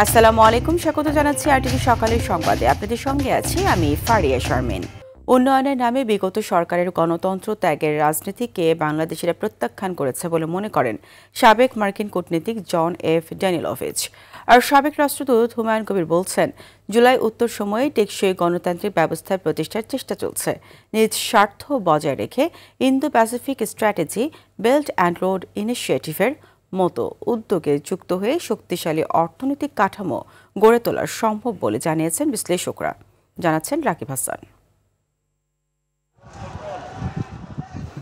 আসসালামু আলাইকুম, স্বাগত জানাচ্ছি আরটিভি সকালের সংবাদে। আপনাদের সঙ্গে আছি আমি ফারিয়া শারমিন। উন্নয়নের নামে বিগত সরকারের গণতন্ত্র ত্যাগের রাজনীতিকে বাংলাদেশিরা প্রত্যাখ্যান করেছে বলে মনে করেন সাবেক মার্কিন কূটনীতিক জন এফ ড্যানিলোভিচ। আর সাবেক রাষ্ট্রদূত হুমায়ুন কবির বলছেন, জুলাই উত্তর সময়ে টেকসই গণতান্ত্রিক ব্যবস্থা প্রতিষ্ঠার চেষ্টা চলছে। নিজ স্বার্থ বজায় রেখে Indo Pacific strategy, belt and road ইনিশিয়েটিভের মতো উদ্যোগে যুক্ত হয়ে শক্তিশালী অর্থনৈতিক কাঠামো গড়ে তোলা সম্ভব বলে জানিয়েছেন বিশ্লেষকরা। জানাচ্ছেন রাকিব হাসান।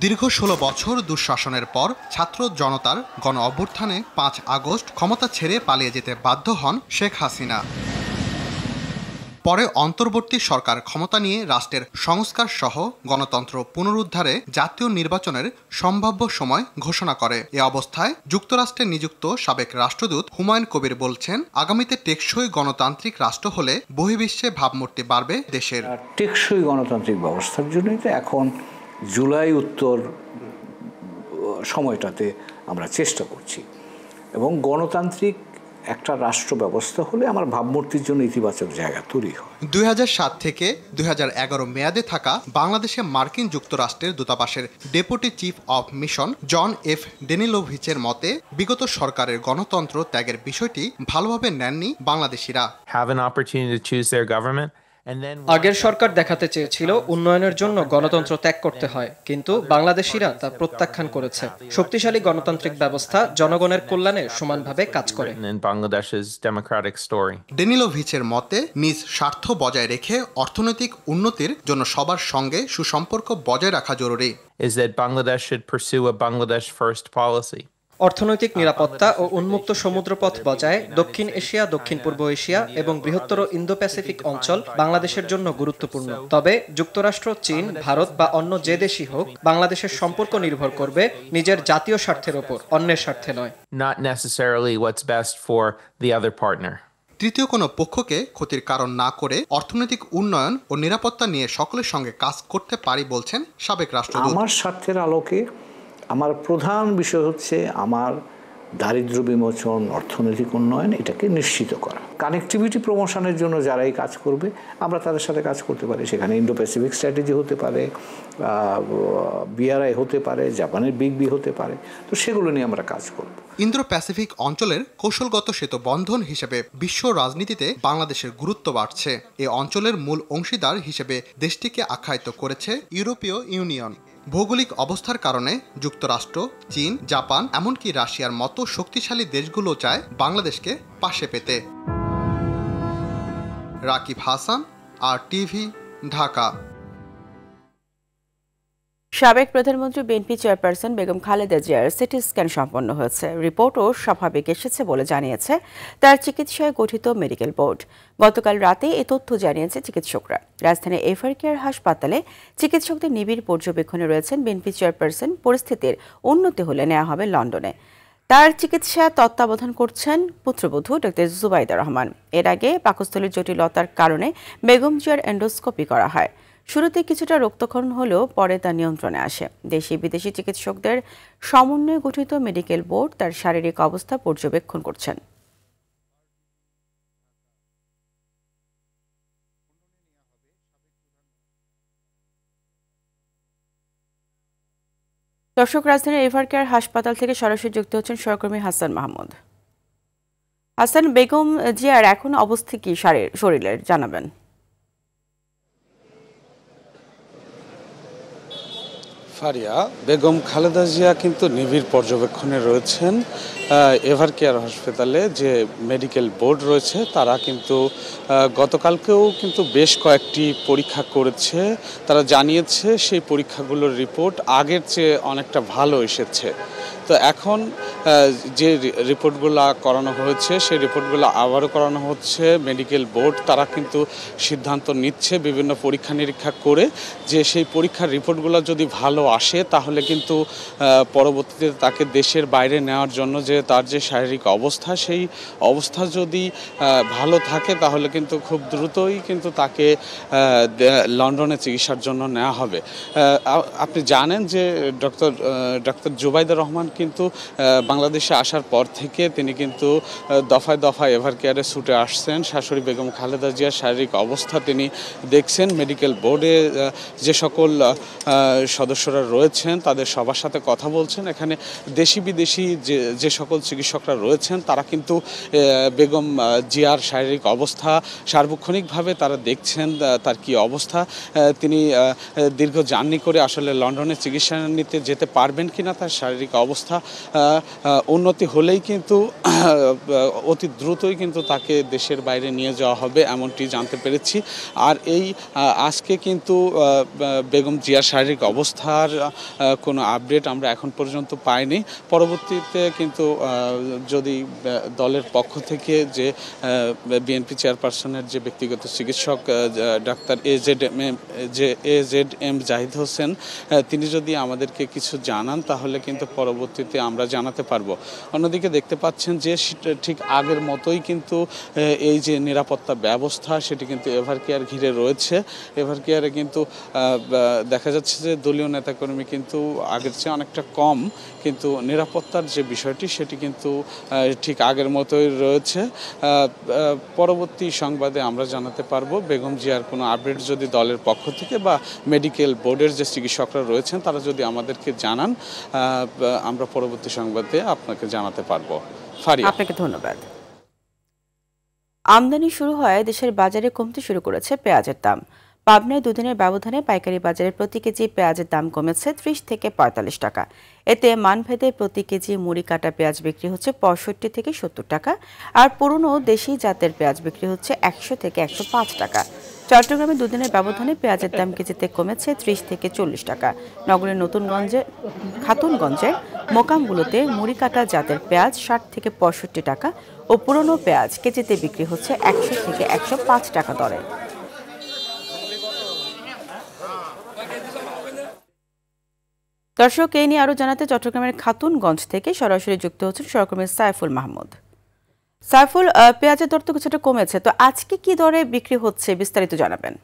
দীর্ঘ ১৬ বছর দুঃশাসনের পর ছাত্র জনতার গণ অভ্যুত্থানে ৫ আগস্ট ক্ষমতা ছেড়ে পালিয়ে যেতে বাধ্য হন শেখ হাসিনা। পরে অন্তর্বর্তী সরকার ক্ষমতা নিয়ে রাষ্ট্রের সংস্কার সহ গণতন্ত্র পুনরুদ্ধারে জাতীয় নির্বাচনের সম্ভাব্য সময় ঘোষণা করে। এ অবস্থায় যুক্তরাষ্ট্রে নিযুক্ত সাবেক রাষ্ট্রদূত হুমায়ুন কবির বলছেন, আগামীতে টেকসই গণতান্ত্রিক রাষ্ট্র হলে বহির্বিশ্বে ভাবমূর্তি বাড়বে দেশের। টেকসই গণতান্ত্রিক ব্যবস্থার জন্যই তো এখন জুলাই উত্তর সময়টাতে আমরা চেষ্টা করছি, এবং গণতান্ত্রিক একটা রাষ্ট্র ব্যবস্থা হলে আমার ভাবমূর্তির জন্য ইতিবাচক জায়গা তৈরি হয়। ২০০৭ থেকে ২০১১ মেয়াদে থাকা বাংলাদেশে মার্কিন যুক্তরাষ্ট্রের দূতাবাসের deputy chief of mission John F ড্যানিলোভিচের মতে, বিগত সরকারের গণতন্ত্র ত্যাগের বিষয়টি ভালোভাবে নেননি বাংলাদেশিরা। আগের সরকার দেখাতে চেয়েছিল উন্নয়নের জন্য গণতন্ত্র ত্যাগ করতে হয়, কিন্তু বাংলাদেশিরা তা প্রত্যাখ্যান করেছে। শক্তিশালী গণতান্ত্রিক ব্যবস্থা জনগণের কল্যাণে সমানভাবে কাজ করে। ড্যানিলোভিচের মতে, নিজ স্বার্থ বজায় রেখে অর্থনৈতিক উন্নতির জন্য সবার সঙ্গে সুসম্পর্ক বজায় রাখা জরুরি। অর্থনৈতিক নিরাপত্তা ও উন্মুক্ত সমুদ্রপথ বজায় দক্ষিণ এশিয়া, দক্ষিণ পূর্ব এশিয়া এবং বৃহত্তর ইন্দো প্যাসিফিক অঞ্চল বাংলাদেশের জন্য গুরুত্বপূর্ণ। তবে যুক্তরাষ্ট্র, চীন, ভারত বা অন্য যে দেশই হোক, বাংলাদেশের সম্পর্ক নির্ভর করবে নিজের জাতীয় স্বার্থের ওপর, অন্যের স্বার্থে নয়। তৃতীয় কোনো পক্ষকে ক্ষতির কারণ না করে অর্থনৈতিক উন্নয়ন ও নিরাপত্তা নিয়ে সকলের সঙ্গে কাজ করতে পারি বলছেন সাবেক রাষ্ট্রদূত। আমার স্বার্থের আলোকে আমার প্রধান বিষয় হচ্ছে আমার দারিদ্র্য বিমোচন, অর্থনৈতিক উন্নয়ন, এটাকে নিশ্চিত করা। কানেক্টিভিটি প্রমোশনের জন্য যারাই কাজ করবে আমরা তাদের সাথে কাজ করতে পারি। সেখানে ইন্দো প্যাসিফিক স্ট্র্যাটেজি হতে পারে, বিআরআই হতে পারে, জাপানের বিগ বি হতে পারে। তো সেগুলো নিয়ে আমরা কাজ করব। ইন্দো প্যাসিফিক অঞ্চলের কৌশলগত সেতু বন্ধন হিসেবে বিশ্ব রাজনীতিতে বাংলাদেশের গুরুত্ব বাড়ছে। এ অঞ্চলের মূল অংশীদার হিসেবে দেশটিকে আখ্যায়িত করেছে ইউরোপীয় ইউনিয়ন। ভৌগোলিক অবস্থার কারণে যুক্তরাষ্ট্র, চীন, জাপান এমনকি রাশিয়ার মতো শক্তিশালী দেশগুলো চায় বাংলাদেশকে পাশে পেতে। রাকিব হাসান, আরটিভি, ঢাকা। সাবেক প্রধানমন্ত্রী বিএনপি চেয়ারপারসন বেগম খালেদা জিয়ার সিটি স্ক্যান সম্পন্ন হয়েছে। রিপোর্টও স্বাভাবিক এসেছে বলে জানিয়েছে তার চিকিৎসায় গঠিত মেডিকেল বোর্ড। গতকাল রাতে এ তথ্য জানিয়েছে চিকিৎসকরা। রাজধানীর এভারকেয়ার হাসপাতালে চিকিৎসকদের নিবিড় পর্যবেক্ষণে রয়েছেন বিএনপি চেয়ারপারসন। পরিস্থিতির উন্নতি হলে নেওয়া হবে লন্ডনে। তার চিকিৎসা তত্ত্বাবধান করছেন পুত্রবধূ ডক্টর জুবাইদা রহমান। এর আগে পাকস্থলীর জটিলতার কারণে বেগম জিয়ার এন্ডোস্কোপি করা হয়। শুরুতে কিছুটা রক্তক্ষরণ হলেও পরে তা নিয়ন্ত্রণে আসে। দেশি বিদেশি চিকিৎসকদের সমন্বয়ে গঠিত মেডিকেল বোর্ড তার শারীরিক অবস্থা পর্যবেক্ষণ করছেন। দর্শক, রাজধানীর এভারকেয়ার হাসপাতাল থেকে সরাসরি যুক্ত হচ্ছেন সহকর্মী হাসান মাহমুদ। হাসান, বেগম জিয়ার এখন অবস্থা কি শরীরের জানাবেন? ফারিয়া, বেগম খালেদা জিয়া কিন্তু নিবিড় পর্যবেক্ষণে রয়েছেন এভারকেয়ার হাসপাতালে। যে মেডিকেল বোর্ড রয়েছে তারা কিন্তু গতকালকেও কিন্তু বেশ কয়েকটি পরীক্ষা করেছে। তারা জানিয়েছে সেই পরীক্ষাগুলোর রিপোর্ট আগের চেয়ে অনেকটা ভালো এসেছে। তো এখন যে রিপোর্টগুলো করানো হয়েছে সেই রিপোর্টগুলো আবারও করানো হচ্ছে। মেডিকেল বোর্ড তারা কিন্তু সিদ্ধান্ত নিচ্ছে বিভিন্ন পরীক্ষা নিরীক্ষা করে, যে সেই পরীক্ষার রিপোর্টগুলো যদি ভালো আসে তাহলে কিন্তু পরবর্তীতে তাকে দেশের বাইরে নেওয়ার জন্য যে তার যে শারীরিক অবস্থা, সেই অবস্থা যদি ভালো থাকে তাহলে কিন্তু খুব দ্রুতই কিন্তু তাকে লন্ডনে চিকিৎসার জন্য নেওয়া হবে। আপনি জানেন যে ডক্টর জুবাইদা রহমান কিন্তু বাংলাদেশে আসার পর থেকে তিনি কিন্তু দফায় দফায় এভারকেয়ারে ছুটে আসছেন। শাশুড়ি বেগম খালেদা জিয়ার শারীরিক অবস্থা তিনি দেখছেন। মেডিকেল বোর্ডে যে সকল সদস্যরা রয়েছেন তাদের সবার সাথে কথা বলছেন। এখানে দেশি বিদেশি যে সকল চিকিৎসকরা রয়েছেন তারা কিন্তু বেগম জিয়ার শারীরিক অবস্থা সার্বক্ষণিকভাবে তারা দেখছেন তার কি অবস্থা, তিনি দীর্ঘ জার্নি করে আসলে লন্ডনে চিকিৎসা নিতে যেতে পারবেন কিনা, তার শারীরিক অবস্থা উন্নতি হলেই কিন্তু অতি দ্রুতই কিন্তু তাকে দেশের বাইরে নিয়ে যাওয়া হবে এমনটি জানতে পেরেছি। আর এই আজকে কিন্তু বেগম জিয়ার শারীরিক অবস্থার কোনো আপডেট আমরা এখন পর্যন্ত পাইনি। পরবর্তীতে কিন্তু যদি দলের পক্ষ থেকে যে বিএনপি চেয়ারপারসনের যে ব্যক্তিগত চিকিৎসক ডাক্তার AZM জাহিদ হোসেন তিনি যদি আমাদেরকে কিছু জানান তাহলে কিন্তু পরবর্তীতে আমরা জানাতে পারবো। অন্যদিকে দেখতে পাচ্ছেন যে ঠিক আগের মতোই কিন্তু এই যে নিরাপত্তা ব্যবস্থা সেটি কিন্তু এভারকেয়ার ঘিরে রয়েছে। এভারকেয়ারে কিন্তু দেখা যাচ্ছে যে দলীয় নেতাকর্মী কিন্তু আগের চেয়ে অনেকটা কম, কিন্তু নিরাপত্তার যে বিষয়টি সেটি কিন্তু ঠিক আগের মতোই রয়েছে। পরবর্তী সংবাদে আমরা জানাতে পারবো বেগম জিয়ার কোনো আপডেট যদি দলের পক্ষ থেকে বা মেডিকেল বোর্ডের যে চিকিৎসকরা রয়েছেন তারা যদি আমাদেরকে জানান আমরা পরবর্তী সংবাদে আপনাকে জানাতে পারবো। ফারিয়া, আপনাকে ধন্যবাদ। আমদানি শুরু হয় দেশের বাজারে কমতে শুরু করেছে পেঁয়াজের দাম। পাবনায় দুদিনের ব্যবধানে পাইকারি বাজারে প্রতি কেজি পেঁয়াজের দাম কমেছে 30 থেকে 45 টাকা। এতে মানভেদে প্রতি কেজি মুড়ি কাটা পেঁয়াজ বিক্রি হচ্ছে 65 থেকে 70 টাকা, আর পুরনো দেশি জাতের পেঁয়াজ বিক্রি হচ্ছে 100 থেকে 105 টাকা। চট্টগ্রামে দুদিনের ব্যবধানে পেঁয়াজের দাম কেজিতে কমেছে 30 থেকে 40 টাকা। নগরের খাতুনগঞ্জের মোকামগুলোতে মুড়ি কাটা জাতের পেঁয়াজ 60 থেকে 65 টাকা ও পুরনো পেঁয়াজ কেজিতে বিক্রি হচ্ছে 100 থেকে 105 টাকা দরে। দর্শক, এই নিয়ে আরো জানাতে চট্টগ্রামের খাতুনগঞ্জ থেকে সরাসরি যুক্ত হচ্ছেন সহকর্মী সাইফুল মাহমুদ। সাইফুল, পেঁয়াজের দর তো কিছুটা কমেছে, তো আজকে কি দরে বিক্রি হচ্ছে বিস্তারিত জানাবেন।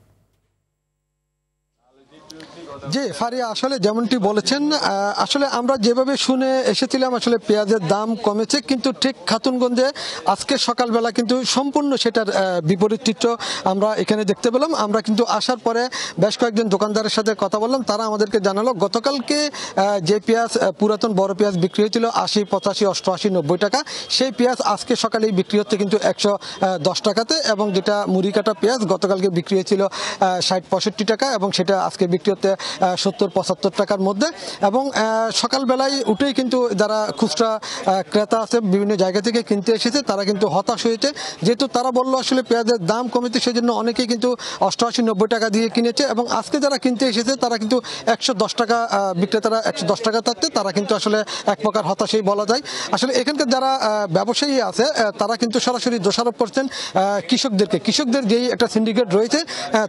জি ফারিয়া, আসলে যেমনটি বলেছেন, আসলে আমরা যেভাবে শুনে এসেছিলাম আসলে পেঁয়াজের দাম কমেছে, কিন্তু ঠিক খাতুনগঞ্জে আজকে সকালবেলা কিন্তু সম্পূর্ণ সেটার বিপরীত চিত্র আমরা এখানে দেখতে পেলাম। আমরা কিন্তু আসার পরে বেশ কয়েকজন দোকানদারের সাথে কথা বললাম, তারা আমাদেরকে জানালো গতকালকে যে পেঁয়াজ পুরাতন বড় পেঁয়াজ বিক্রি হয়েছিল 80, 85, 88, 90 টাকা, সেই পেঁয়াজ আজকে সকালেই বিক্রি হচ্ছে কিন্তু 110 টাকাতে, এবং যেটা মুড়ি কাটা পেঁয়াজ গতকালকে বিক্রি হয়েছিল 60, 65 টাকা এবং সেটা আজকে বিক্রি হচ্ছে 70, 75 টাকার মধ্যে। এবং সকালবেলায় উঠেই কিন্তু যারা খুচরা ক্রেতা আছে বিভিন্ন জায়গা থেকে কিনতে এসেছে তারা কিন্তু হতাশ হয়েছে, যেহেতু তারা বললো আসলে পেঁয়াজের দাম কমেছে, সেই জন্য অনেকেই কিন্তু 88, 90 টাকা দিয়ে কিনেছে। এবং আজকে যারা কিনতে এসেছে তারা কিন্তু 110 টাকা, বিক্রেতারা 110 টাকা থাকতে তারা কিন্তু আসলে এক প্রকার হতাশই বলা যায়। আসলে এখানকার যারা ব্যবসায়ী আছে তারা কিন্তু সরাসরি দোষারোপ করছেন কৃষকদের যেই একটা সিন্ডিকেট রয়েছে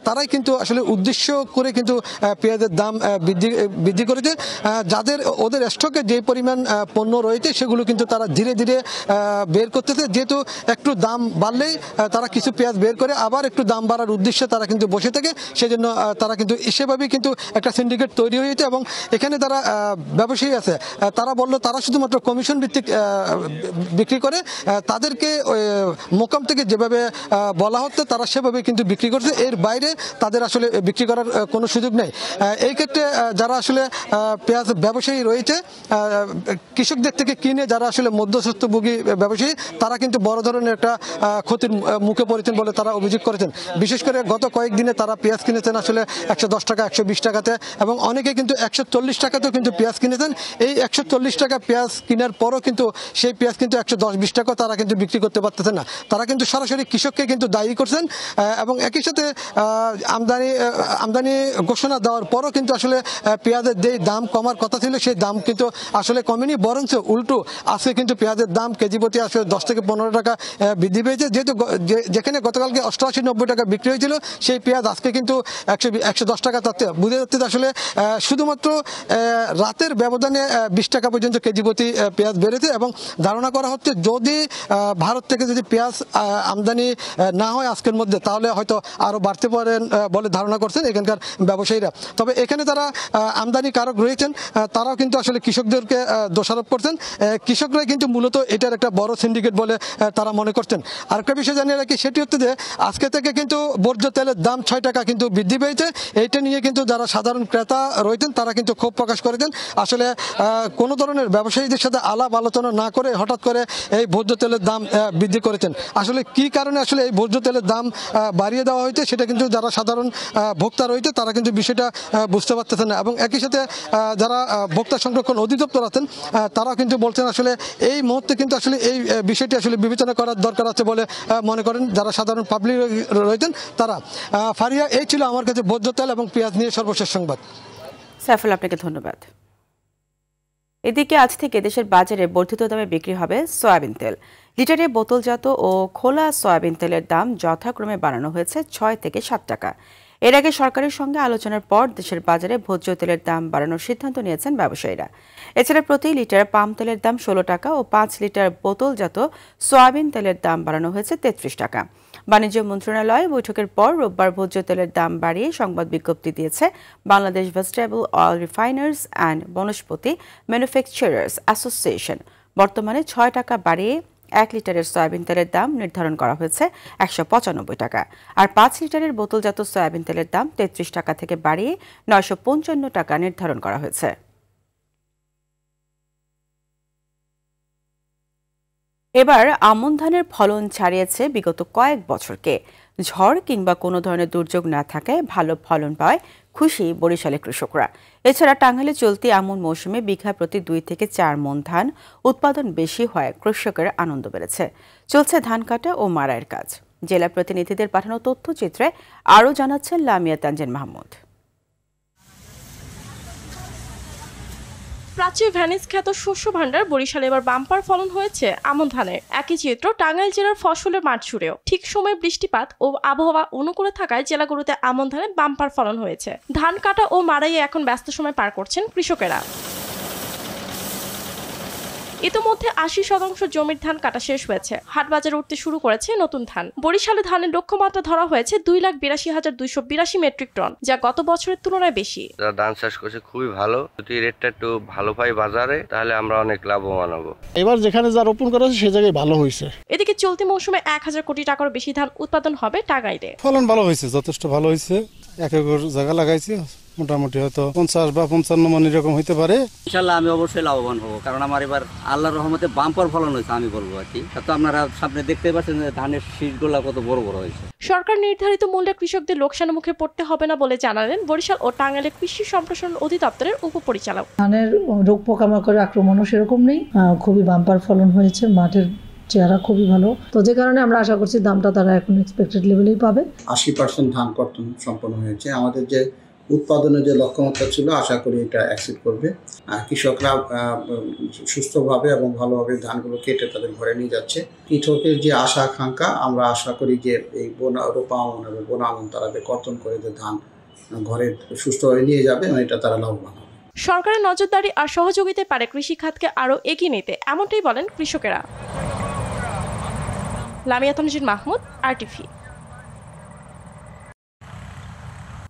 তারাই কিন্তু আসলে উদ্দেশ্য করে কিন্তু পেঁয়াজের দাম বৃদ্ধি করেছে। যাদের ওদের স্টকে যে পরিমাণ পণ্য রয়েছে সেগুলো কিন্তু তারা ধীরে ধীরে বের করতেছে, যেহেতু একটু দাম বাড়লেই তারা কিছু পেঁয়াজ বের করে আবার একটু দাম বাড়ার উদ্দেশ্যে তারা কিন্তু বসে থাকে, সেজন্য তারা কিন্তু সেভাবেই কিন্তু একটা সিন্ডিকেট তৈরি হয়েছে। এবং এখানে যারা ব্যবসায়ী আছে তারা বললো তারা শুধুমাত্র কমিশন ভিত্তিক বিক্রি করে, তাদেরকে মোকাম থেকে যেভাবে বলা হচ্ছে তারা সেভাবে কিন্তু বিক্রি করছে, এর বাইরে তাদের আসলে বিক্রি করার কোনো সুযোগ নেই। এই ক্ষেত্রে যারা আসলে পেঁয়াজ ব্যবসায়ী রয়েছে, কৃষকদের থেকে কিনে যারা আসলে মধ্যস্বত্বভোগী ব্যবসায়ী তারা কিন্তু বড় ধরনের একটা ক্ষতির মুখে পড়েছেন বলে তারা অভিযোগ করেছেন। বিশেষ করে গত কয়েকদিনে তারা পেঁয়াজ কিনেছেন আসলে 110 টাকা, 120 টাকাতে, এবং অনেকে কিন্তু 140 টাকাতেও কিন্তু পেঁয়াজ কিনেছেন। এই 140 টাকা পেঁয়াজ কেনার পরও কিন্তু সেই পেঁয়াজ কিন্তু 110-20 টাকা তারা কিন্তু বিক্রি করতে পারতেছেন না। তারা কিন্তু সরাসরি কৃষককে কিন্তু দায়ী করছেন, এবং একই সাথে আমদানি ঘোষণা দেওয়ার পরও কিন্তু আসলে পেঁয়াজের যে দাম কমার কথা ছিল সেই দাম কিন্তু আসলে কমেনি, বরঞ্চ উল্টো আজকে কিন্তু পেঁয়াজের দাম কেজি প্রতি আসলে 10 থেকে 15 টাকা বৃদ্ধি পেয়েছে। যেহেতু যেখানে গতকালকে 88, 90 টাকা বিক্রি হয়েছিল সেই পেঁয়াজ আজকে কিন্তু 110 টাকা, তাতে বুঝে যাচ্ছে আসলে শুধুমাত্র রাতের ব্যবধানে 20 টাকা পর্যন্ত কেজি প্রতি পেঁয়াজ বেড়েছে। এবং ধারণা করা হচ্ছে যদি ভারত থেকে যদি পেঁয়াজ আমদানি না হয় আজকের মধ্যে, তাহলে হয়তো আরো বাড়তে পারেন বলে ধারণা করছেন এখানকার ব্যবসায়ীরা। তবে এখানে যারা আমদানিকারক রয়েছেন তারাও কিন্তু আসলে কৃষকদেরকে দোষারোপ করছেন। কৃষকরা কিন্তু মূলত এটার একটা বড় সিন্ডিকেট বলে তারা মনে করছেন। আরেকটা বিষয় জানিয়ে রাখি, সেটি হচ্ছে যে আজকে থেকে কিন্তু বর্জ্য তেলের দাম 6 টাকা কিন্তু বৃদ্ধি পেয়েছে। এইটা নিয়ে কিন্তু যারা সাধারণ ক্রেতা রয়েছেন তারা কিন্তু ক্ষোভ প্রকাশ করেছেন। আসলে কোনো ধরনের ব্যবসায়ীদের সাথে আলাপ আলোচনা না করে হঠাৎ করে এই ভোজ্য তেলের দাম বৃদ্ধি করেছেন। আসলে কি কারণে আসলে এই ভোজ্য তেলের দাম বাড়িয়ে দেওয়া হয়েছে সেটা কিন্তু যারা সাধারণ ভোক্তা রয়েছে তারা কিন্তু বিষয়টা বুঝতে পারতেছেন না। এবং একই সাথে যারা ভোক্তা সংরক্ষণ অধিদপ্তর আছেন তারা কিন্তু বলছেন আসলে এই মুহূর্তে কিন্তু আসলে এই বিষয়টি আসলে বিবেচনা করার দরকার আছে বলে মনে করেন যারা সাধারণ পাবলিক রয়েছেন তারা। ফারিয়া, এই ছিল আমার কাছে ভোজ্য তেল এবং পেঁয়াজ নিয়ে সর্বশেষ সংবাদ। সাইফুল, আপনাকে ধন্যবাদ। এদিকে আজ থেকে দেশের বাজারে বর্ধিত দামে বিক্রি হবে সয়াবিন তেল। লিটারে বোতলজাত ও খোলা সয়াবিন তেলের দাম যথাক্রমে বাড়ানো হয়েছে 6 থেকে 7 টাকা। এর আগে সরকারের সঙ্গে আলোচনার পর দেশের বাজারে ভোজ্য তেলের দাম বাড়ানোর সিদ্ধান্ত নিয়েছেন ব্যবসায়ীরা। এছাড়া প্রতি লিটার পাম তেলের দাম 16 টাকা ও 5 লিটার বোতলজাত সয়াবিন তেলের দাম বাড়ানো হয়েছে 33 টাকা। বাণিজ্য মন্ত্রণালয় বৈঠকের পর রোববার ভোজ্য তেলের দাম বাড়িয়ে সংবাদ বিজ্ঞপ্তি দিয়েছে Bangladesh vegetable oil refiners and Vanaspati manufacturers association. বর্তমানে 6 টাকা বাড়িয়ে 1 লিটারের সয়াবিন তেলের দাম নির্ধারণ করা হয়েছে 195 টাকা। আর 5 লিটারের বোতলজাত সয়াবিন তেলের দাম 33 টাকা থেকে বাড়িয়ে 955 টাকা নির্ধারণ করা হয়েছে। এবার আমন ধানের ফলন ছাড়িয়েছে বিগত কয়েক বছরকে। ঝড় কিংবা কোনো ধরনের দুর্যোগ না থাকায় ভালো ফলন পায় খুশি বরিশালের কৃষকরা। এছাড়া টাঙ্গাইলে চলতি আমন মৌসুমে বিঘা প্রতি 2 থেকে 4 মণ ধান উৎপাদন বেশি হয় কৃষকের আনন্দ বেড়েছে। চলছে ধান কাটা ও মাড়াইয়ের কাজ। জেলা প্রতিনিধিদের পাঠানো তথ্যচিত্রে আরও জানাচ্ছেন লামিয়া তানজিন মাহমুদ। প্রাচীর ভ্যানিস খ্যাত শস্য ভাণ্ডার বরিশালে এবার বাম্পার ফলন হয়েছে আমন ধানের। একই চিত্র টাঙ্গাইল জেলার ফসলের মাঠ জুড়েও। ঠিক সময়ে বৃষ্টিপাত ও আবহাওয়া অনুকূলে থাকায় জেলাগুলোতে আমন ধানে বাম্পার ফলন হয়েছে। ধান কাটা ও মাড়াইয়ে এখন ব্যস্ত সময় পার করছেন কৃষকেরা। ইতিমধ্যে 80% জমির ধান কাটা শেষ হয়েছে। হাট বাজারে উঠতে শুরু করেছে নতুন ধান। বরিশালে ধানের লক্ষ্যমাত্রা ধরা হয়েছে 2,82,282 মেট্রিক টন, যা গত বছরের তুলনায় বেশি। যারা ধান চাষ করছে খুবই ভালো। যদি রেটটা একটু ভালো পাই বাজারে তাহলে আমরা অনেক লাভবান হব। এবার যেখানে যা রোপণ করা হয়েছে সে জায়গায় ভালো হয়েছে। এদিকে চলতি মৌসুমে 1000 কোটি টাকার বেশি ধান উৎপাদন হবে টাঙ্গাইলে। ফলন ভালো হয়েছে, যথেষ্ট ভালো হয়েছে। 1 একর জায়গা লাগাইছি, মোটামুটি হয়তো 50 বা 55 মণ এরকম হইতে পারে। ইনশাআল্লাহ আমি অবশ্যই লাভবান হব, কারণ আমার এবার আল্লাহর রহমতে বাম্পার ফলন হয়েছে আমি বলবো আর কি। তো আপনারা সামনে দেখতে পাচ্ছেন ধানের শীষগুলা কত বড় বড় হয়েছে। সরকার নির্ধারিত মূল্যে কৃষকদের লোকসানের মুখে পড়তে হবে না বলে জানালেন বরিশাল ও টাঙ্গাইলের কৃষি সম্প্রসারণ অধিদপ্তরের উপপরিচালক। ধানের রোগ পোকামাকড়ের আক্রমণও সেরকম নেই, খুবই বাম্পার ফলন হয়েছে, মাঠের চেহারা খুবই ভালো। তো যে কারণে আমরা আশা করছি দামটা তারা এখন এক্সপেক্টেড লেভেলেই পাবে। 80% ধান কর্তন সম্পন্ন হয়েছে। আমাদের যে উৎপাদনের যে লক্ষ্যমাত্রা ছিল আশা করি এটা অ্যাকসিড করবে। কৃষকরা সুস্থভাবে এবং ভালোভাবে ধানগুলো কেটে তাদের ঘরে নিয়ে যাচ্ছে। কৃষকের যে আশা আকাঙ্ক্ষা, আমরা আশা করি যে এই রোপা আমন এবং বোনা আমন তারা কর্তন করে যে ধান ঘরে সুস্থভাবে নিয়ে যাবে এবং এটা তারা লাভবান হবে। সরকারের নজরদারি আর সহযোগিতায় পারে কৃষি খাতকে আরও এগিয়ে নিতে, এমনটাই বলেন কৃষকেরা। লামিয়া তানজিন মাহমুদ, আরটিভি।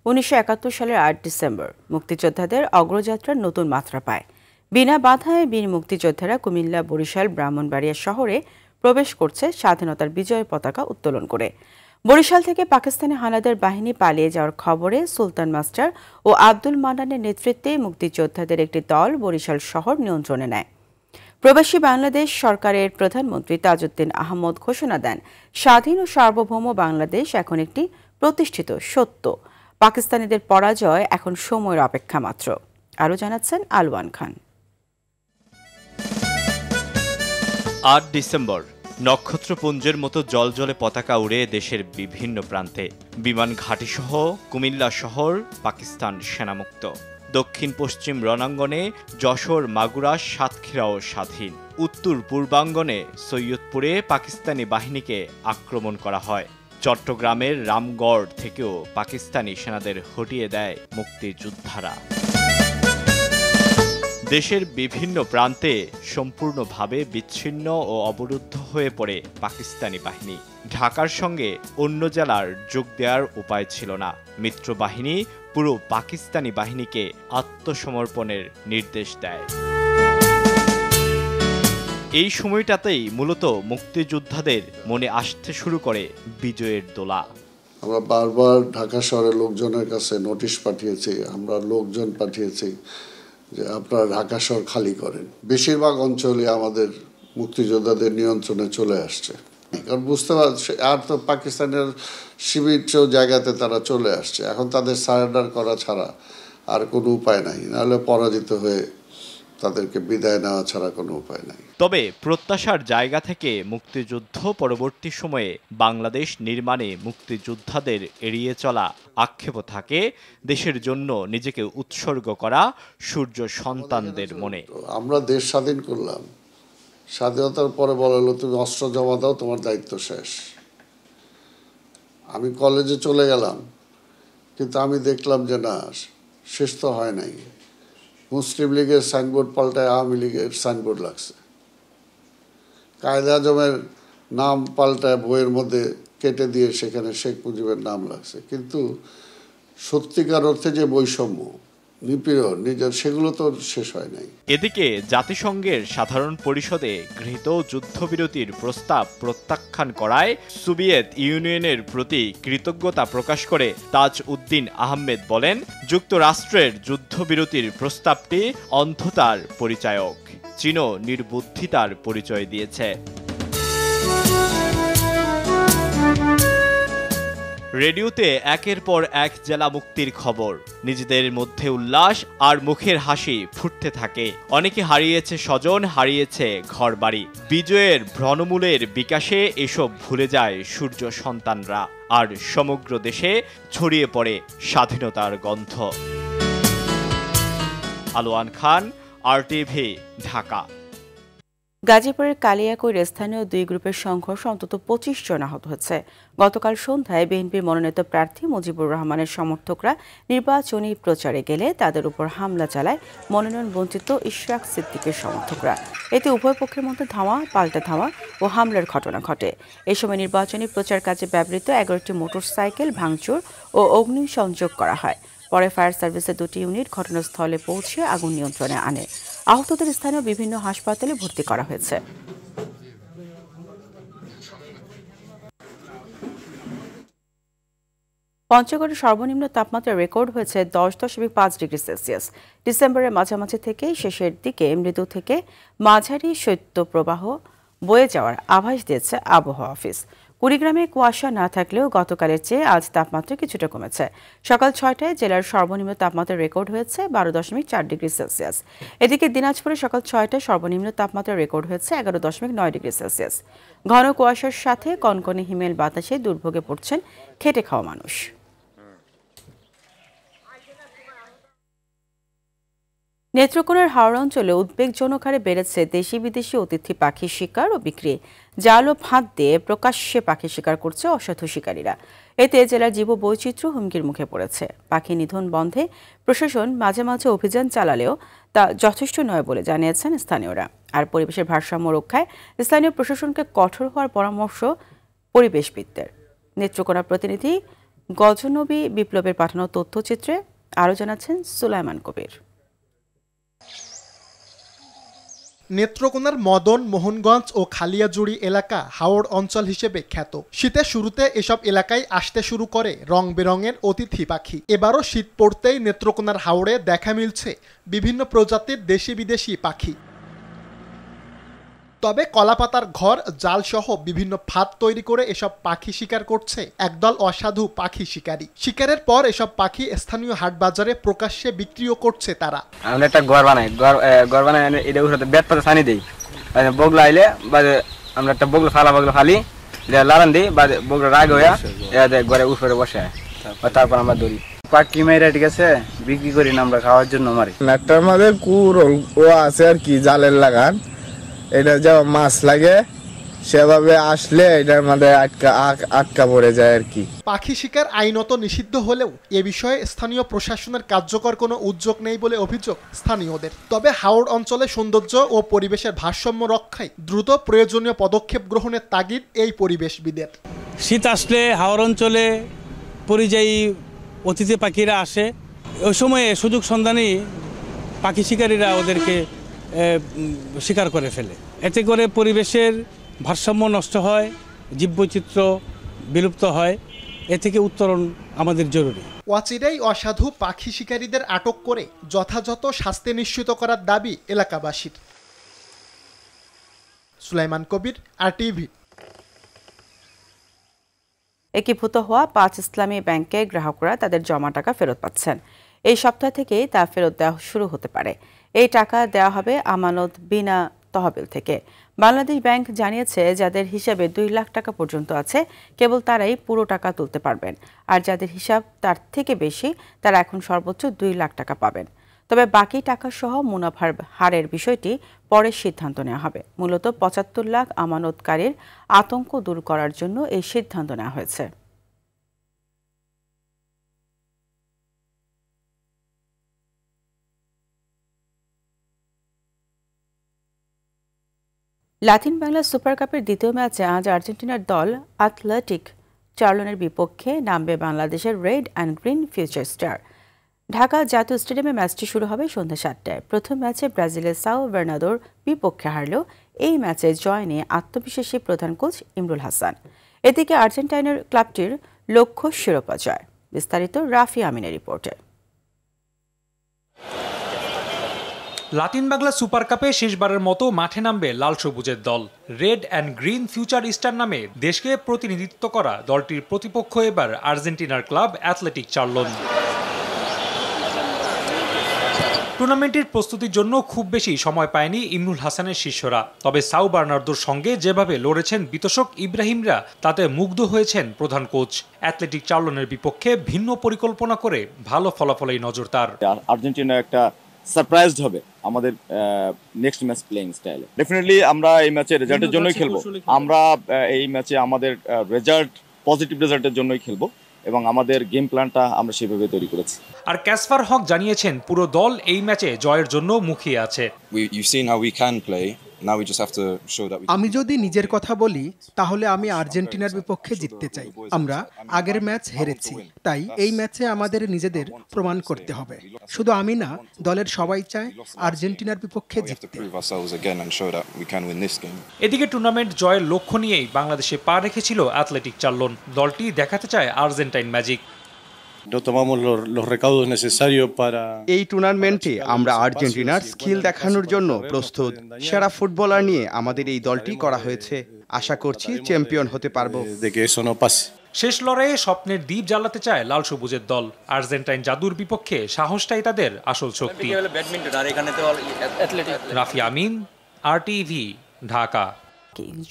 1971 সালের 8 ডিসেম্বর মুক্তিযোদ্ধাদের অগ্রযাত্রার নতুন মাত্রা পায়। বিনা বাধায় বীর মুক্তিযোদ্ধারা কুমিল্লা, বরিশাল, ব্রাহ্মণবাড়িয়া শহরে প্রবেশ করছে স্বাধীনতার বিজয় পতাকা উত্তোলন করে। বরিশাল থেকে পাকিস্তানি হানাদার বাহিনী পালিয়ে যাওয়ার খবরে সুলতান মাস্টার ও আব্দুল মান্নানের নেতৃত্বে মুক্তিযোদ্ধাদের একটি দল বরিশাল শহর নিয়ন্ত্রণে নেয়। প্রবাসী বাংলাদেশ সরকারের প্রধানমন্ত্রী তাজউদ্দিন আহমদ ঘোষণা দেন, স্বাধীন ও সার্বভৌম বাংলাদেশ এখন একটি প্রতিষ্ঠিত সত্য। পাকিস্তানিদের পরাজয় এখন সময়ের অপেক্ষা মাত্র। আরও জানাচ্ছেন আলওয়ান খান। 8 ডিসেম্বর নক্ষত্রপুঞ্জের মতো জলজলে পতাকা উড়ে দেশের বিভিন্ন প্রান্তে। বিমান ঘাঁটিসহ কুমিল্লা শহর পাকিস্তান সেনামুক্ত। দক্ষিণ পশ্চিম রণাঙ্গনে যশোর, মাগুরা, সাতক্ষীরাও স্বাধীন। উত্তর পূর্বাঙ্গনে সৈয়দপুরে পাকিস্তানি বাহিনীকে আক্রমণ করা হয়। চট্টগ্রামের রামগড় থেকেও পাকিস্তানি সেনাদের হটিয়ে দেয় মুক্তিযোদ্ধারা। দেশের বিভিন্ন প্রান্তে সম্পূর্ণভাবে বিচ্ছিন্ন ও অবরুদ্ধ হয়ে পড়ে পাকিস্তানি বাহিনী। ঢাকার সঙ্গে অন্য জেলার যোগ দেওয়ার উপায় ছিল না। মিত্র বাহিনী পুরো পাকিস্তানি বাহিনীকে আত্মসমর্পণের নির্দেশ দেয়। এই সময়টাতেই মূলত মুক্তিযোদ্ধাদের মনে আসতে শুরু করে বিজয়ের দোলা। আমরা বারবার ঢাকা শহরের লোকজনের কাছে নোটিশ পাঠিয়েছি, আমরা লোকজন পাঠিয়েছি যে আপনারা ঢাকা শহর খালি করেন। বেশিরভাগ অঞ্চলে আমাদের মুক্তিযোদ্ধাদের নিয়ন্ত্রণে চলে আসছে, কারণ বুঝতে পারছে আর তো পাকিস্তানের শিবির জায়গাতে তারা চলে আসছে। এখন তাদের সারেন্ডার করা ছাড়া আর কোনো উপায় নাই, নাহলে পরাজিত হয়ে তাদেরকে বিদায় নেওয়া ছাড়া কোনো উপায় নাই। তবে প্রত্যাশার জায়গা থেকে মুক্তিযুদ্ধ পরবর্তী সময়ে বাংলাদেশ নির্মাণে মুক্তিযোদ্ধাদের এড়িয়ে চলা আক্ষেপও থাকে দেশের জন্য নিজেকে উৎসর্গ করা সূর্য সন্তানদের মনে। আমরা দেশ স্বাধীন করলাম, স্বাধীনতার পরে বলা হলো তুমি অস্ত্র জমা দাও, তোমার দায়িত্ব শেষ। আমি কলেজে চলে গেলাম, কিন্তু আমি দেখলাম যে না, শেষ তো হয় নাই। মুসলিম লীগের সাইনবোর্ড পাল্টায় আওয়ামী লীগের সাইনবোর্ড লাগছে, কায়েদ আজমের নাম পাল্টায় বইয়ের মধ্যে কেটে দিয়ে সেখানে শেখ মুজিবের নাম লাগছে। কিন্তু সত্যিকার অর্থে যে বৈষম্য, নিপীড়ন, নিজের সেগুলো তো শেষ হয় নাই। এদিকে জাতিসংঘের সাধারণ পরিষদে গৃহীত যুদ্ধবিরতির প্রস্তাব প্রত্যাখ্যান করায় সোভিয়েত ইউনিয়নের প্রতি কৃতজ্ঞতা প্রকাশ করে তাজ উদ্দিন আহমেদ বলেন, যুক্তরাষ্ট্রের যুদ্ধবিরতির প্রস্তাবটি অন্ধতার পরিচায়ক, চীনও নির্বুদ্ধিতার পরিচয় দিয়েছে। রেডিওতে একের পর এক জেলা মুক্তির খবর, নিজেদের মধ্যে উল্লাস আর মুখের হাসি ফুটতে থাকে। অনেকে হারিয়েছে স্বজন, হারিয়েছে ঘরবাড়ি। বিজয়ের ভ্রণমূলের বিকাশে এসব ভুলে যায় সূর্য সন্তানরা, আর সমগ্র দেশে ছড়িয়ে পড়ে স্বাধীনতার গন্ধ। আলোয়ান খান, RTV, ঢাকা। গাজীপুরের কালিয়াকৈর স্থানীয় দুই গ্রুপের সংঘর্ষ অন্তত 25 জন আহত হয়েছে। গতকাল সন্ধ্যায় বিএনপির মনোনীত প্রার্থী মুজিবুর রহমানের সমর্থকরা নির্বাচনী প্রচারে গেলে তাদের উপর হামলা চালায় মনোনয়ন বঞ্চিত ইশরাক সিদ্দিকের সমর্থকরা। এতে উভয় পক্ষের মধ্যে ধাওয়া পাল্টা ধাওয়া ও হামলার ঘটনা ঘটে। এ সময় নির্বাচনী প্রচার কাজে ব্যবহৃত 11টি মোটরসাইকেল ভাঙচুর ও অগ্নিসংযোগ করা হয়। পরে ফায়ার সার্ভিসের 2টি ইউনিট ঘটনাস্থলে পৌঁছে আগুন নিয়ন্ত্রণে আনে। আহতদের স্থানীয় বিভিন্ন হাসপাতালে ভর্তি করা হয়েছে। পঞ্চগড়ে সর্বনিম্ন তাপমাত্রা রেকর্ড হয়েছে 10.5 ডিগ্রি সেলসিয়াস। ডিসেম্বরের মাঝামাঝি থেকে শেষের দিকে মৃদু থেকে মাঝারি শৈত্যপ্রবাহ বয়ে যাওয়ার আভাস দিয়েছে আবহাওয়া অফিস। কুড়িগ্রামে কুয়াশা না থাকলেও গতকালের চেয়ে আজ তাপমাত্রা কিছুটা কমেছে। সকাল 6টায় জেলার সর্বনিম্ন তাপমাত্রা রেকর্ড হয়েছে 12.4 ডিগ্রি সেলসিয়াস। এদিকে দিনাজপুরে সকাল 6টায় সর্বনিম্ন তাপমাত্রা রেকর্ড হয়েছে 11.9 ডিগ্রি সেলসিয়াস। ঘন কুয়াশার সাথে কনকনে হিমেল বাতাসে দুর্ভোগে পড়ছেন খেটে খাওয়া মানুষ। নেত্রকোনার হাওড়া অঞ্চলে উদ্বেগজনক হারে বেড়েছে দেশি বিদেশি অতিথি পাখি শিকার ও বিক্রি। জাল ও ফাঁদ দিয়ে প্রকাশ্যে পাখি শিকার করছে অসাধু শিকারীরা। এতে জেলার জীববৈচিত্র্য হুমকির মুখে পড়েছে। পাখি নিধন বন্ধে প্রশাসন মাঝে মাঝে অভিযান চালালেও তা যথেষ্ট নয় বলে জানিয়েছেন স্থানীয়রা। আর পরিবেশের ভারসাম্য রক্ষায় স্থানীয় প্রশাসনকে কঠোর হওয়ার পরামর্শ পরিবেশবিদদের। নেত্রকোনা প্রতিনিধি গজনবী বিপ্লবের পাঠানো তথ্যচিত্রে আরও জানাচ্ছেন সুলাইমান কবির। নেত্রকোনার মদন মোহনগঞ্জ ও খালিয়াজুড়ি এলাকা হাওড় অঞ্চল হিসেবে খ্যাত। শীতের শুরুতে এসব এলাকায় আসতে শুরু করে রং বেরঙের অতিথি পাখি। এবারও শীত পড়তেই নেত্রকোনার হাওড়ে দেখা মিলছে বিভিন্ন প্রজাতির দেশি বিদেশি পাখি। তবে কলাপাতার ঘর, জাল সহ বিভিন্ন ফাঁদ তৈরি করে এসব পাখি শিকার করছে একদল অসাধু পাখি শিকারী। শিকারের পর এসব পাখি স্থানীয় হাট বাজারে প্রকাশ্যে বিক্রিও করছে তারা। আমরা একটা ঘর বানাই, ঘর বানাই এটা উপরে বেত পাতা ছানি দিই, বগলা আইলে বা আমরা একটা বগলা ফালি লাগান দিই, বা বগলা রাগ হইয়া ঘরে উপরে বসে, তারপর আমরা ধরি পাখি মেয়েরা। ঠিক আছে, বিক্রি করি না, আমরা খাওয়ার জন্য মারি। একটার মধ্যে কুর ও আছে আর কি জালের লাগান, এটা যা মাছ লাগে সেভাবে আসলে এটার মধ্যে আটকা পড়ে যায় আর কি। পাখি শিকার আইনত নিষিদ্ধ হলেও এ বিষয়ে স্থানীয় প্রশাসনের কার্যকর কোনো উদ্যোগ নেই বলে অভিযোগ স্থানীয়দের। তবে হাওড় অঞ্চলে সৌন্দর্য ও পরিবেশের ভারসাম্য রক্ষায় দ্রুত প্রয়োজনীয় পদক্ষেপ গ্রহণের তাগিদ এই পরিবেশবিদের। শীত আসলে হাওড় অঞ্চলে পরিযায়ী অতিথি পাখিরা আসে, ওই সময়ে সুযোগ সন্ধানী পাখি শিকারীরা ওদেরকে শিকার করে ফেলে। এতে করে পরিবেশের ভারসাম্য নষ্ট হয়, জীববৈচিত্র্য বিলুপ্ত হয়। এ থেকে উত্তরণ আমাদের জরুরি। অচিরেই অসাধু পাখি শিকারীদের আটক করে যথাযথ শাস্তি নিশ্চিত করার দাবি এলাকাবাসীর। সুলাইমান কবির, RTV। একীভূত হওয়া 5 ইসলামী ব্যাংকে গ্রাহকরা তাদের জমা টাকা ফেরত পাচ্ছেন। এই সপ্তাহ থেকেই তা ফেরত দেওয়া শুরু হতে পারে। এই টাকা দেওয়া হবে আমানত বিনা তহবিল থেকে। বাংলাদেশ ব্যাংক জানিয়েছে, যাদের হিসাবে 2 লাখ টাকা পর্যন্ত আছে কেবল তারাই পুরো টাকা তুলতে পারবেন, আর যাদের হিসাব তার থেকে বেশি তারা এখন সর্বোচ্চ 2 লাখ টাকা পাবেন। তবে বাকি টাকা সহ মুনাফার হারের বিষয়টি পরে সিদ্ধান্ত নেওয়া হবে। মূলত 75 লাখ আমানতকারীর আতঙ্ক দূর করার জন্য এই সিদ্ধান্ত নেওয়া হয়েছে। লাতিন বাংলা সুপার কাপের দ্বিতীয় ম্যাচে আজ আর্জেন্টিনার দল অ্যাথলেটিক চার্লনের বিপক্ষে নামবে বাংলাদেশের red and green future star. Dhaka জাতীয় স্টেডিয়ামে ম্যাচটি শুরু হবে সন্ধ্যা 7টায়। প্রথম ম্যাচে ব্রাজিলের সাও বার্নাদোর বিপক্ষে হারলেও এই ম্যাচে জয় নিয়ে আত্মবিশ্বাসী প্রধান কোচ ইমরুল হাসান। এদিকে আর্জেন্টিনার ক্লাবটির লক্ষ্য শিরোপা জয়। বিস্তারিত রাফি আমিনের রিপোর্টে। লাতিন বাংলা সুপার কাপে শেষবারের মতো মাঠে নামবে লাল সবুজের দল। Red and green future star নামে দেশকে প্রতিনিধিত্ব করা দলটির প্রতিপক্ষ এবার আর্জেন্টিনার ক্লাব অ্যাথলেটিক চার্লন। টুর্নামেন্টের প্রস্তুতির জন্য খুব বেশি সময় পায়নি ইমরুল হাসানের শিষ্যরা। তবে সাও বার্নার্দোর সঙ্গে যেভাবে লড়েছেন বিতোষক ইব্রাহিমরা, তাতে মুগ্ধ হয়েছেন প্রধান কোচ। অ্যাথলেটিক চার্লনের বিপক্ষে ভিন্ন পরিকল্পনা করে ভালো ফলাফলেই নজর তার। আর্জেন্টিনা একটা সারপ্রাইজড হবে আমাদের নেক্সট ম্যাচ প্লেইং স্টাইলে। ডেফিনেটলি আমরা এই ম্যাচে রেজাল্টের জন্যই খেলবো। আমরা এই ম্যাচে আমাদের পজিটিভ রেজাল্টের জন্যই খেলবো এবং আমাদের গেম প্ল্যানটা আমরা সেভাবে তৈরি করেছি। আর ক্যাসপার হক জানিয়েছেন, পুরো দল এই ম্যাচে জয়ের জন্য মুখিয়ে আছে। আমি যদি নিজের কথা বলি তাহলে আমি আর্জেন্টিনার বিপক্ষে জিততে চাই। আমরা আগের ম্যাচ হেরেছি, তাই এই ম্যাচে আমাদের নিজেদের প্রমাণ করতে হবে। শুধু আমি না, দলের সবাই চায় আর্জেন্টিনার বিপক্ষে জিততে। এদিকে টুর্নামেন্ট জয়ের লক্ষ্য নিয়েই বাংলাদেশে পা রেখেছিল অ্যাথলেটিক চার্লন। দলটি দেখাতে চায় আর্জেন্টাইন ম্যাজিক। এই টুর্নামেন্টে আমরা আর্জেন্টিনার স্কিল দেখানোর জন্য প্রস্তুত। সেরা ফুটবলার নিয়ে আমাদের এই দলটি করা হয়েছে। আশা করছি চ্যাম্পিয়ন হতে পারবো। শেষ লড়াইয়ে স্বপ্নের দ্বীপ জ্বালাতে চায় লাল সবুজের দল। আর্জেন্টাইন জাদুর বিপক্ষে সাহসটাই তাদের আসল শক্তি। রাফি আমিন, RTV, ঢাকা।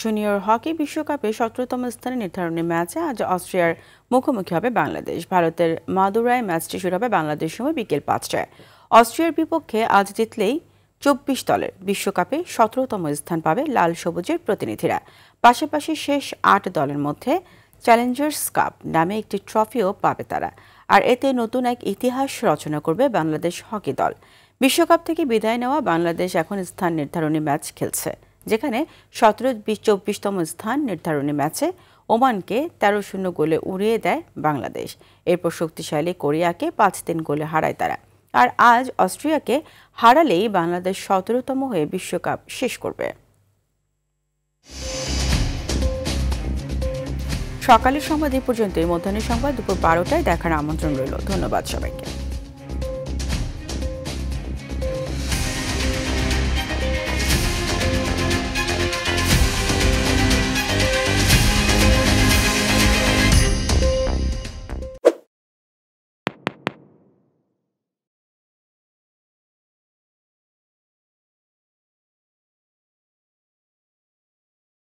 জুনিয়র হকি বিশ্বকাপে 17তম স্থানে নির্ধারণী ম্যাচে আজ অস্ট্রিয়ার মুখোমুখি হবে বাংলাদেশ। ভারতের মাদুরায় ম্যাচটি শুরু হবে বাংলাদেশ সময় বিকেল 5টায়। অস্ট্রিয়ার বিপক্ষে আজ জিতলেই 24 দলের বিশ্বকাপে 17তম স্থান পাবে লাল সবুজের প্রতিনিধিরা। পাশাপাশি শেষ 8 দলের মধ্যে চ্যালেঞ্জার্স কাপ নামে একটি ট্রফিও পাবে তারা। আর এতে নতুন এক ইতিহাস রচনা করবে বাংলাদেশ হকি দল। বিশ্বকাপ থেকে বিদায় নেওয়া বাংলাদেশ এখন স্থান নির্ধারণী ম্যাচ খেলছে, যেখানে 17-24তম স্থান নির্ধারণী ম্যাচে ওমানকে 13-0 গোলে উড়িয়ে দেয় বাংলাদেশ। এরপর শক্তিশালী কোরিয়াকে 5-3 গোলে হারায় তারা। আর আজ অস্ট্রিয়াকে হারালেই বাংলাদেশ 17তম হয়ে বিশ্বকাপ শেষ করবে। সকালের সংবাদ এই পর্যন্তই। মধ্যাহ্নের সংবাদ দুপুর 12টায় দেখার আমন্ত্রণ রইল। ধন্যবাদ সবাইকে।